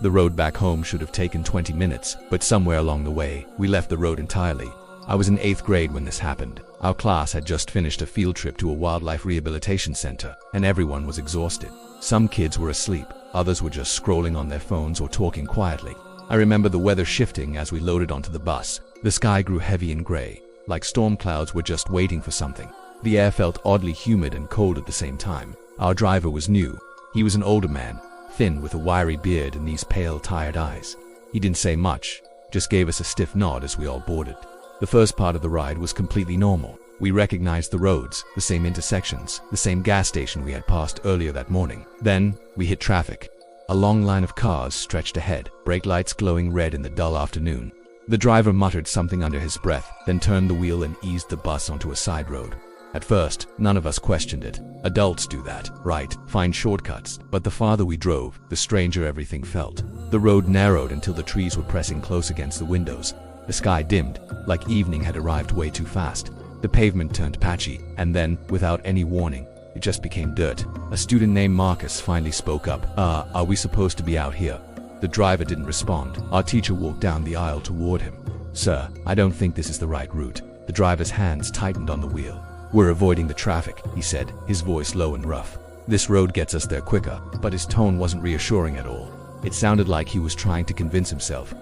The road back home should have taken 20 minutes, but somewhere along the way, we left the road entirely. I was in 8th grade when this happened. Our class had just finished a field trip to a wildlife rehabilitation center, and everyone was exhausted. Some kids were asleep, others were just scrolling on their phones or talking quietly. I remember the weather shifting as we loaded onto the bus. The sky grew heavy and gray, like storm clouds were just waiting for something. The air felt oddly humid and cold at the same time. Our driver was new. He was an older man, thin with a wiry beard and these pale, tired eyes. He didn't say much, just gave us a stiff nod as we all boarded. The first part of the ride was completely normal. We recognized the roads, the same intersections, the same gas station we had passed earlier that morning. Then, we hit traffic. A long line of cars stretched ahead, brake lights glowing red in the dull afternoon. The driver muttered something under his breath, then turned the wheel and eased the bus onto a side road. At first, none of us questioned it. Adults do that, right? Find shortcuts. But the farther we drove, the stranger everything felt. The road narrowed until the trees were pressing close against the windows. The sky dimmed, like evening had arrived way too fast. The pavement turned patchy, and then, without any warning, it just became dirt. A student named Marcus finally spoke up. Are we supposed to be out here? The driver didn't respond. Our teacher walked down the aisle toward him. Sir, I don't think this is the right route. The driver's hands tightened on the wheel. We're avoiding the traffic, he said, his voice low and rough. This road gets us there quicker, but his tone wasn't reassuring at all. It sounded like he was trying to convince himself.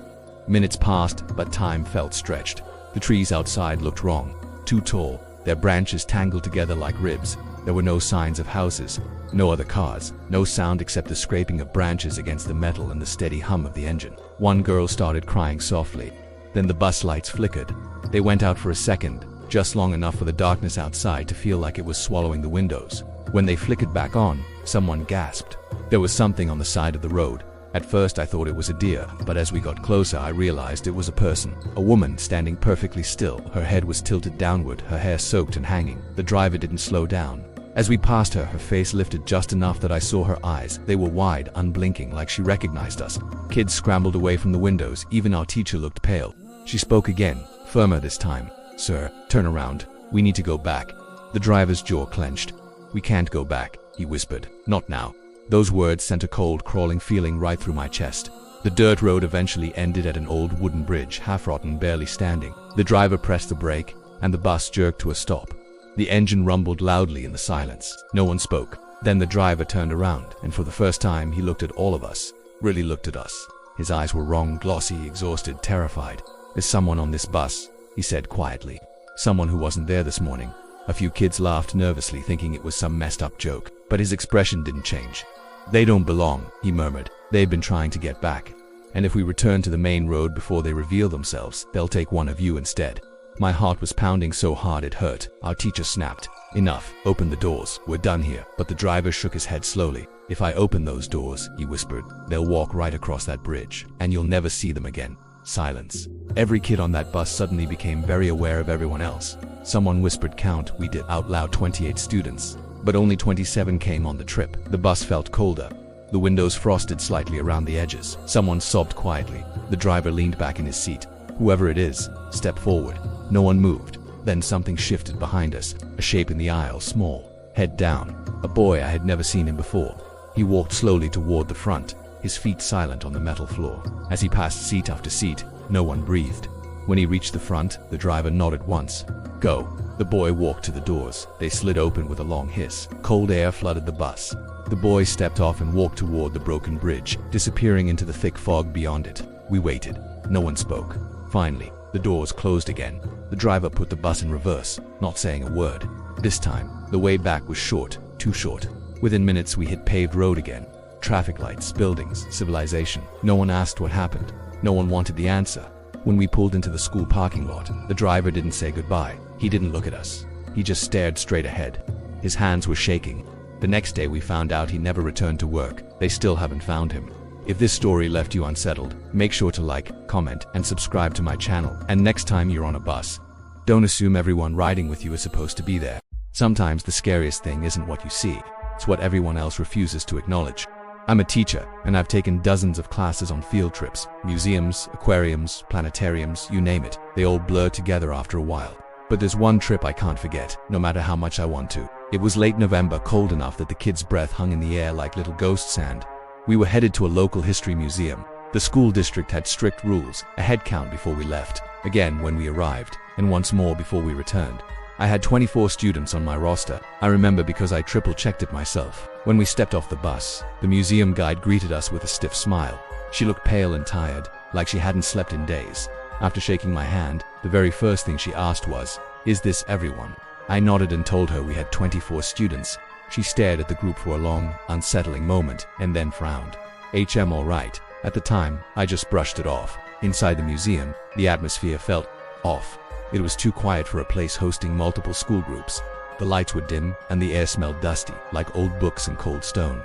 Minutes passed, but time felt stretched. The trees outside looked wrong. Too tall, their branches tangled together like ribs. There were no signs of houses, no other cars, no sound except the scraping of branches against the metal and the steady hum of the engine. One girl started crying softly. Then the bus lights flickered. They went out for a second, just long enough for the darkness outside to feel like it was swallowing the windows. When they flickered back on, someone gasped. There was something on the side of the road. At first I thought it was a deer, but as we got closer I realized it was a person. A woman standing perfectly still. Her head was tilted downward, her hair soaked and hanging. The driver didn't slow down. As we passed her, her face lifted just enough that I saw her eyes. They were wide, unblinking, like she recognized us. Kids scrambled away from the windows. Even our teacher looked pale. She spoke again, firmer this time. Sir, turn around. We need to go back. The driver's jaw clenched. We can't go back, he whispered. Not now. Those words sent a cold, crawling feeling right through my chest. The dirt road eventually ended at an old wooden bridge, half-rotten, barely standing. The driver pressed the brake, and the bus jerked to a stop. The engine rumbled loudly in the silence. No one spoke. Then the driver turned around, and for the first time he looked at all of us. Really looked at us. His eyes were wrong, glossy, exhausted, terrified. There's someone on this bus, he said quietly. Someone who wasn't there this morning. A few kids laughed nervously, thinking it was some messed up joke, but his expression didn't change. They don't belong, he murmured. They've been trying to get back. And if we return to the main road before they reveal themselves, they'll take one of you instead. My heart was pounding so hard it hurt. Our teacher snapped. Enough. Open the doors. We're done here. But the driver shook his head slowly. If I open those doors, he whispered, they'll walk right across that bridge, and you'll never see them again. Silence. Every kid on that bus suddenly became very aware of everyone else. Someone whispered count. We did out loud 28 students. But only 27 came on the trip. The bus felt colder. The windows frosted slightly around the edges. Someone sobbed quietly. The driver leaned back in his seat. Whoever it is, step forward. No one moved. Then something shifted behind us, a shape in the aisle, small, head down. A boy. I had never seen him before. He walked slowly toward the front, his feet silent on the metal floor. As he passed seat after seat, no one breathed. When he reached the front, the driver nodded once. Go. The boy walked to the doors. They slid open with a long hiss. Cold air flooded the bus. The boy stepped off and walked toward the broken bridge, disappearing into the thick fog beyond it. We waited. No one spoke. Finally, the doors closed again. The driver put the bus in reverse, not saying a word. This time, the way back was short, too short. Within minutes, we hit paved road again. Traffic lights, buildings, civilization. No one asked what happened. No one wanted the answer. When we pulled into the school parking lot, the driver didn't say goodbye. He didn't look at us. He just stared straight ahead. His hands were shaking. The next day, we found out he never returned to work. They still haven't found him. If this story left you unsettled, make sure to like, comment, and subscribe to my channel. And next time you're on a bus, don't assume everyone riding with you is supposed to be there. Sometimes the scariest thing isn't what you see, it's what everyone else refuses to acknowledge. I'm a teacher, and I've taken dozens of classes on field trips. Museums, aquariums, planetariums, you name it. They all blur together after a while. But there's one trip I can't forget, no matter how much I want to. It was late November, cold enough that the kids' breath hung in the air like little ghost sand. We were headed to a local history museum. The school district had strict rules, a head count before we left, again when we arrived, and once more before we returned. I had 24 students on my roster. I remember because I triple-checked it myself. When we stepped off the bus, the museum guide greeted us with a stiff smile. She looked pale and tired, like she hadn't slept in days. After shaking my hand, the very first thing she asked was, "Is this everyone?" I nodded and told her we had 24 students. She stared at the group for a long, unsettling moment, and then frowned. All right. At the time, I just brushed it off. Inside the museum, the atmosphere felt off. It was too quiet for a place hosting multiple school groups. The lights were dim, and the air smelled dusty, like old books and cold stone.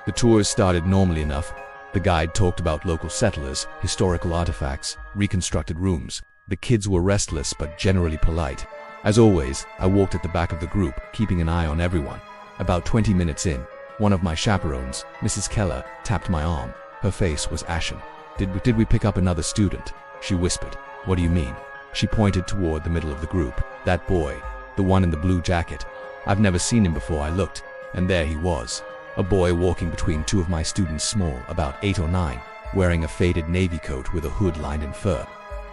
The tours started normally enough. The guide talked about local settlers, historical artifacts, reconstructed rooms. The kids were restless but generally polite. As always, I walked at the back of the group, keeping an eye on everyone. About 20 minutes in, one of my chaperones, Mrs. Keller, tapped my arm. Her face was ashen. Did we pick up another student?" she whispered. "What do you mean?" She pointed toward the middle of the group. "That boy, the one in the blue jacket. I've never seen him before." I looked, and there he was. A boy walking between two of my students, small, about 8 or 9, wearing a faded navy coat with a hood lined in fur.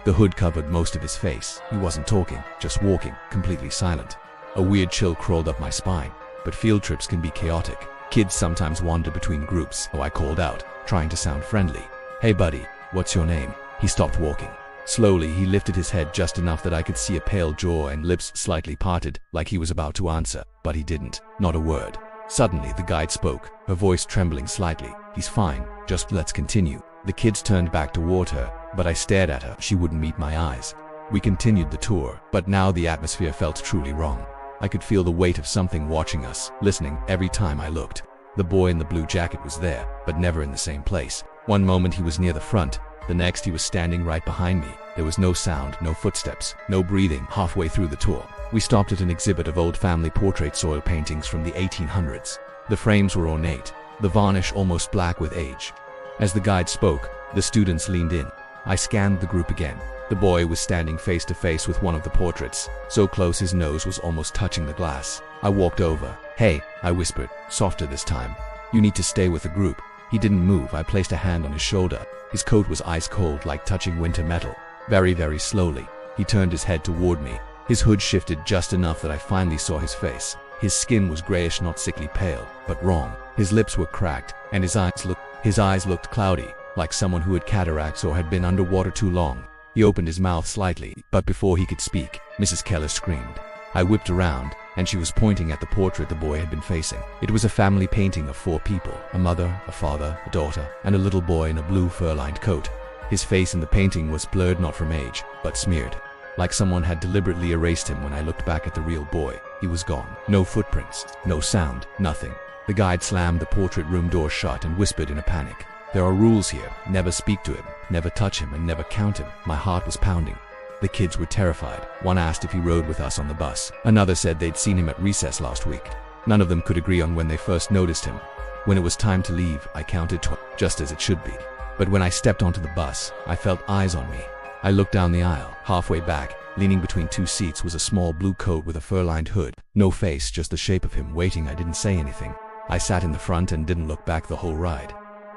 The hood covered most of his face. He wasn't talking, just walking, completely silent. A weird chill crawled up my spine, but field trips can be chaotic. Kids sometimes wander between groups, so I called out, trying to sound friendly. "Hey buddy, what's your name?" He stopped walking. Slowly, he lifted his head just enough that I could see a pale jaw and lips slightly parted, like he was about to answer, but he didn't. Not a word. Suddenly, the guide spoke, her voice trembling slightly. "He's fine, just let's continue." The kids turned back toward her, but I stared at her. She wouldn't meet my eyes. We continued the tour, but now the atmosphere felt truly wrong. I could feel the weight of something watching us, listening every time I looked. The boy in the blue jacket was there, but never in the same place. One moment he was near the front, the next he was standing right behind me. There was no sound, no footsteps, no breathing. Halfway through the tour, we stopped at an exhibit of old family portrait soil paintings from the 1800s. The frames were ornate, the varnish almost black with age. As the guide spoke, the students leaned in. I scanned the group again. The boy was standing face to face with one of the portraits, so close his nose was almost touching the glass. I walked over. "Hey," I whispered, softer this time. "You need to stay with the group." He didn't move. I placed a hand on his shoulder. His coat was ice cold, like touching winter metal. Very, very slowly, he turned his head toward me. His hood shifted just enough that I finally saw his face. His skin was grayish, not sickly pale, but wrong. His lips were cracked, and his eyes looked cloudy, like someone who had cataracts or had been underwater too long. He opened his mouth slightly, but before he could speak, Mrs. Keller screamed. I whipped around, and she was pointing at the portrait the boy had been facing. It was a family painting of 4 people, a mother, a father, a daughter, and a little boy in a blue fur-lined coat. His face in the painting was blurred not from age, but smeared. Like someone had deliberately erased him. When I looked back at the real boy, he was gone. No footprints, no sound, nothing. The guide slammed the portrait room door shut and whispered in a panic. "There are rules here. Never speak to him, never touch him, and never count him." My heart was pounding. The kids were terrified. One asked if he rode with us on the bus. Another said they'd seen him at recess last week. None of them could agree on when they first noticed him. When it was time to leave, I counted 12, just as it should be. But when I stepped onto the bus, I felt eyes on me. I looked down the aisle. Halfway back, leaning between 2 seats, was a small blue coat with a fur-lined hood. No face, just the shape of him waiting. I didn't say anything. I sat in the front and didn't look back the whole ride.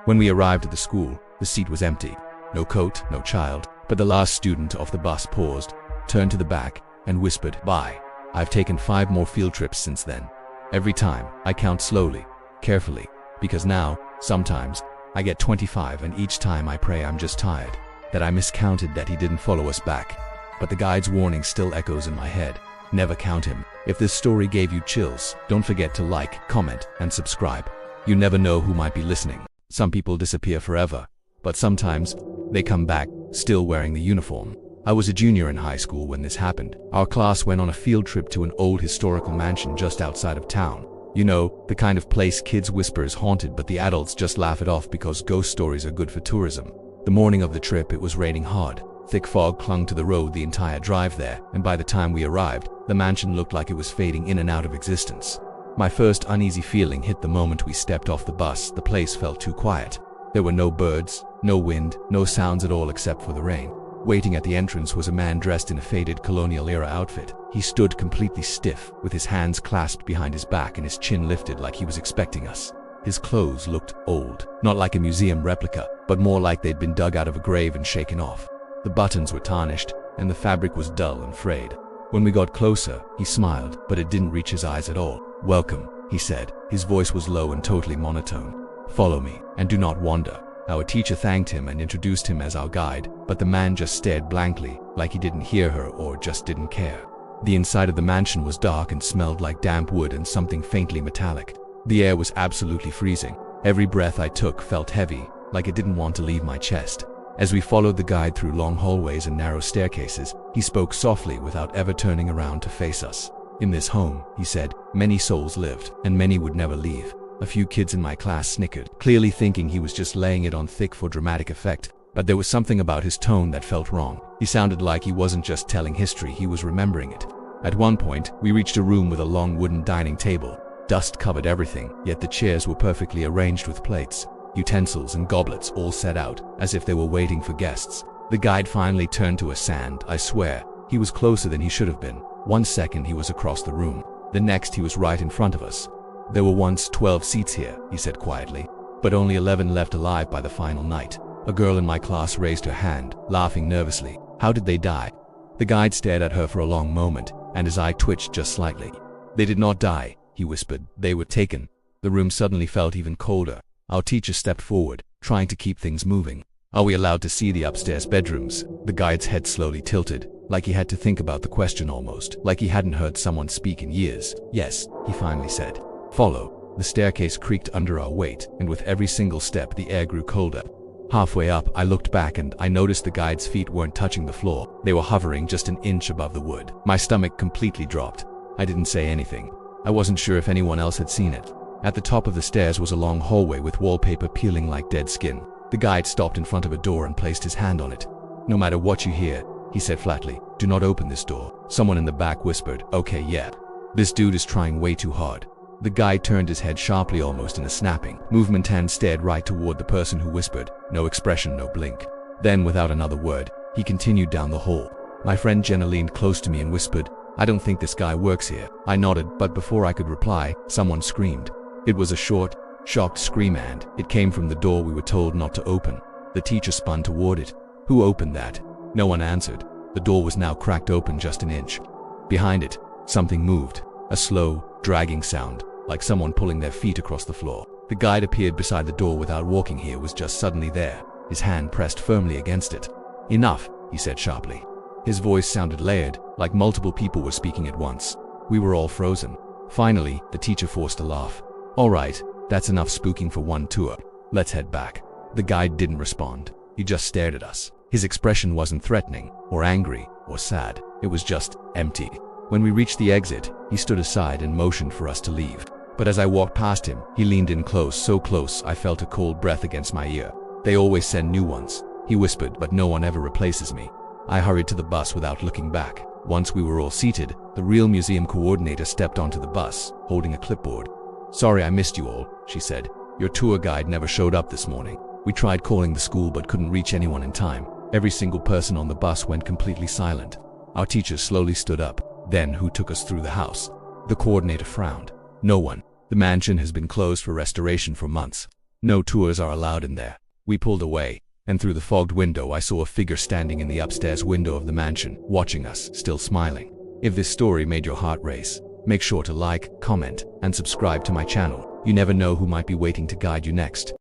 When we arrived at the school, the seat was empty. No coat, no child, but the last student off the bus paused, turned to the back, and whispered, "Bye." I've taken 5 more field trips since then. Every time, I count slowly, carefully, because now, sometimes, I get 25, and each time I pray I'm just tired, that I miscounted, that he didn't follow us back. But the guide's warning still echoes in my head. Never count him. If this story gave you chills, don't forget to like, comment, and subscribe. You never know who might be listening. Some people disappear forever, but sometimes they come back, still wearing the uniform. I was a junior in high school when this happened. Our class went on a field trip to an old historical mansion just outside of town. You know, the kind of place kids whisper is haunted, but the adults just laugh it off because ghost stories are good for tourism. The morning of the trip, it was raining hard. Thick fog clung to the road the entire drive there, and by the time we arrived, the mansion looked like it was fading in and out of existence. My first uneasy feeling hit the moment we stepped off the bus. The place felt too quiet. There were no birds, no wind, no sounds at all except for the rain. Waiting at the entrance was a man dressed in a faded colonial-era outfit. He stood completely stiff, with his hands clasped behind his back and his chin lifted like he was expecting us. His clothes looked old, not like a museum replica, but more like they'd been dug out of a grave and shaken off. The buttons were tarnished, and the fabric was dull and frayed. When we got closer, he smiled, but it didn't reach his eyes at all. "Welcome," he said. His voice was low and totally monotone. "Follow me, and do not wander." Our teacher thanked him and introduced him as our guide, but the man just stared blankly, like he didn't hear her or just didn't care. The inside of the mansion was dark and smelled like damp wood and something faintly metallic. The air was absolutely freezing. Every breath I took felt heavy, like it didn't want to leave my chest. As we followed the guide through long hallways and narrow staircases, he spoke softly without ever turning around to face us. "In this home," he said, "many souls lived, and many would never leave." A few kids in my class snickered, clearly thinking he was just laying it on thick for dramatic effect, but there was something about his tone that felt wrong. He sounded like he wasn't just telling history, he was remembering it. At one point, we reached a room with a long wooden dining table. Dust covered everything, yet the chairs were perfectly arranged with plates, utensils and goblets all set out, as if they were waiting for guests. The guide finally turned to us and, I swear, he was closer than he should have been. 1 second he was across the room. The next he was right in front of us. "There were once 12 seats here," he said quietly, "but only 11 left alive by the final night." A girl in my class raised her hand, laughing nervously. "How did they die?" The guide stared at her for a long moment, and his eye twitched just slightly. "They did not die," he whispered. "They were taken." The room suddenly felt even colder. Our teacher stepped forward, trying to keep things moving. "Are we allowed to see the upstairs bedrooms?" The guide's head slowly tilted, like he had to think about the question almost, like he hadn't heard someone speak in years. "Yes," he finally said. "Follow." The staircase creaked under our weight, and with every single step the air grew colder. Halfway up, I looked back and I noticed the guide's feet weren't touching the floor. They were hovering just an inch above the wood. My stomach completely dropped. I didn't say anything. I wasn't sure if anyone else had seen it. At the top of the stairs was a long hallway with wallpaper peeling like dead skin. The guide stopped in front of a door and placed his hand on it. "No matter what you hear," he said flatly, "do not open this door." Someone in the back whispered, "Okay, yeah. This dude is trying way too hard." The guide turned his head sharply, almost in a snapping movement, and stared right toward the person who whispered. No expression, no blink. Then, without another word, he continued down the hall. My friend Jenna leaned close to me and whispered, "I don't think this guy works here." I nodded, but before I could reply, someone screamed. It was a short, shocked scream, and it came from the door we were told not to open. The teacher spun toward it. "Who opened that?" No one answered. The door was now cracked open just an inch. Behind it, something moved. A slow, dragging sound, like someone pulling their feet across the floor. The guide appeared beside the door without walking. He was just suddenly there, his hand pressed firmly against it. "Enough," he said sharply. His voice sounded layered, like multiple people were speaking at once. We were all frozen. Finally, the teacher forced a laugh. "All right, that's enough spooking for one tour. Let's head back." The guide didn't respond. He just stared at us. His expression wasn't threatening, or angry, or sad. It was just empty. When we reached the exit, he stood aside and motioned for us to leave. But as I walked past him, he leaned in close, so close I felt a cold breath against my ear. "They always send new ones," he whispered, "but no one ever replaces me." I hurried to the bus without looking back. Once we were all seated, the real museum coordinator stepped onto the bus, holding a clipboard. "Sorry I missed you all," she said. "Your tour guide never showed up this morning. We tried calling the school but couldn't reach anyone in time." Every single person on the bus went completely silent. Our teacher slowly stood up. "Then who took us through the house?" The coordinator frowned. "No one. The mansion has been closed for restoration for months. No tours are allowed in there." We pulled away, and through the fogged window I saw a figure standing in the upstairs window of the mansion, watching us, still smiling. If this story made your heart race, make sure to like, comment, and subscribe to my channel. You never know who might be waiting to guide you next.